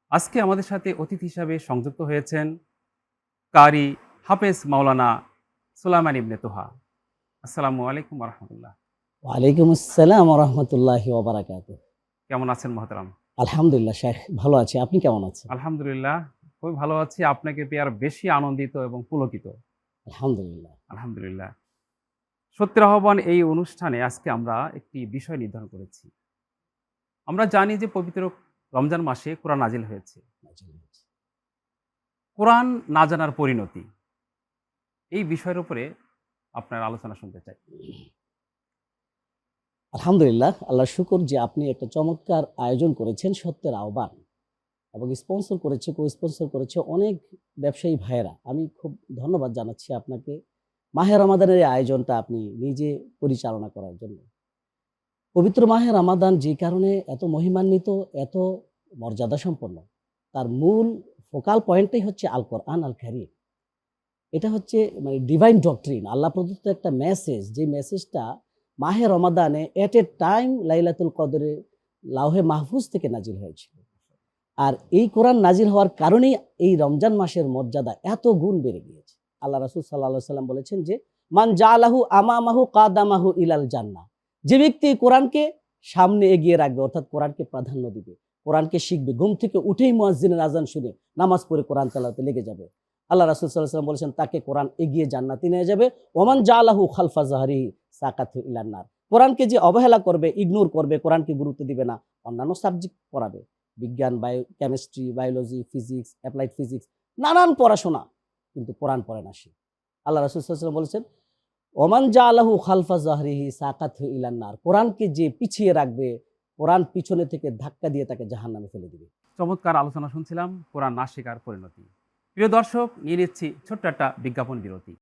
আজকে আমাদের সাথে অতিথি হিসাবে সংযুক্ত হয়েছেন কারি হাফেজ মাওলানা সুলাইমান ইবনে তোহা। আসসালামু আলাইকুম ওয়া রাহমাতুল্লাহ। ওয়ালাইকুম আসসালাম ওয়া রাহমাতুল্লাহি ওয়া বারাকাতুহু। কেমন আছেন মহতারাম? আলহামদুলিল্লাহ শেখ ভালো আছি। আপনি কেমন আছেন? আলহামদুলিল্লাহ, খুবই ভালো আছি। আপনাকে পেয়ে আরো বেশি আনন্দিত এবং পুলকিত। আলহামদুলিল্লাহ। আলহামদুলিল্লাহ। সত্যের আহ্বান এই অনুষ্ঠানে আজকে আমরা একটি বিষয় নির্ধারণ করেছি। আমরা জানি যে পবিত্র রমজান মাসে কোরআন নাজিল হয়েছে। কোরআন না জানার পরিণতি। এই বিষয়ের উপরে আপনার আলোচনা শুনতে চাই। আলহামদুলিল্লাহ, আল্লাহর শুকর যে আপনি একটা চমৎকার আয়োজন করেছেন সত্যের আহ্বান এবং স্পন্সর করেছে, কো-স্পন্সর করেছে অনেক ব্যবসায়ী ভাইয়েরা। আমি খুব ধন্যবাদ জানাচ্ছি আপনাকে। মাহে রমাদানের এই আয়োজনটা আপনি নিজে পরিচালনা করার জন্য। পবিত্র মাহে রমাদান যে কারণে এত মহিমান্বিত, এত মর্যাদা সম্পন্ন, তার মূল ফোকাল পয়েন্টটাই হচ্ছে আল কোরআন আল কারীম। এটা হচ্ছে মানে ডিভাইন ডক্ট্রিন, আল্লাহ প্রদত্ত একটা মেসেজ, যে মেসেজটা মাহে রমাদানে এট এ টাইম লাইলাতুল কদরে লাউহে মাহফুজ থেকে নাজিল হয়েছিল। আর এই কোরআন নাজিল হওয়ার কারণেই এই রমজান মাসের মর্যাদা এত গুণ বেড়ে গিয়েছে। আল্লাহ রাসূল সাল্লাল্লাহু আলাইহি সাল্লাম বলেছেন যে, মান জাআলাহু আমামাহু কাদামাহু ইলাল জান্নাহ। যে ব্যক্তি কোরআনকে সামনে এগিয়ে রাখবে, অর্থাৎ কোরআনকে প্রাধান্য দিবে, কোরআনকে শিখবে, ঘুম থেকে উঠেই মুয়াজ্জিনের আযান শুনে নামাজ পড়ে কোরআন তেলাওয়াতে লেগে যাবে। আল্লাহ রাসূল সাল্লাল্লাহু আলাইহি সাল্লাম বলেছেন, তাকে কোরআন এগিয়ে জান্নাতে নিয়ে যাবে। ওমান জাআলাহু খালফা যাহরিহি সাকাতহু ইলান নার। কোরআনকে যে অবহেলা করবে, ইগনোর করবে, কোরআনকে গুরুত্ব দিবে না, অন্যান্য সাবজেক্ট পড়াবে, বিজ্ঞান, chemistry, biology, physics, applied physics, নানান পড়াশোনা, কিন্তু কোরআন পড়ে না সে। আল্লাহ রাসূল সাল্লাল্লাহু আলাইহি ওয়াসাল্লাম বলেছেন, ওমান জাআলাহু খালফা যাহরিহি সাকাতহু ইলান নার। কোরআনকে যে পিছিয়ে রাখবে, কোরআন পিছনে থেকে ধাক্কা দিয়ে তাকে জাহান্নামে ফেলে দিবে। চমৎকার আলোচনা শুনছিলাম কোরআন না শেখার পরিণতি। প্রিয় দর্শক, নিয়ে নিচ্ছি ছোট্ট একটা বিজ্ঞাপন বিরতি।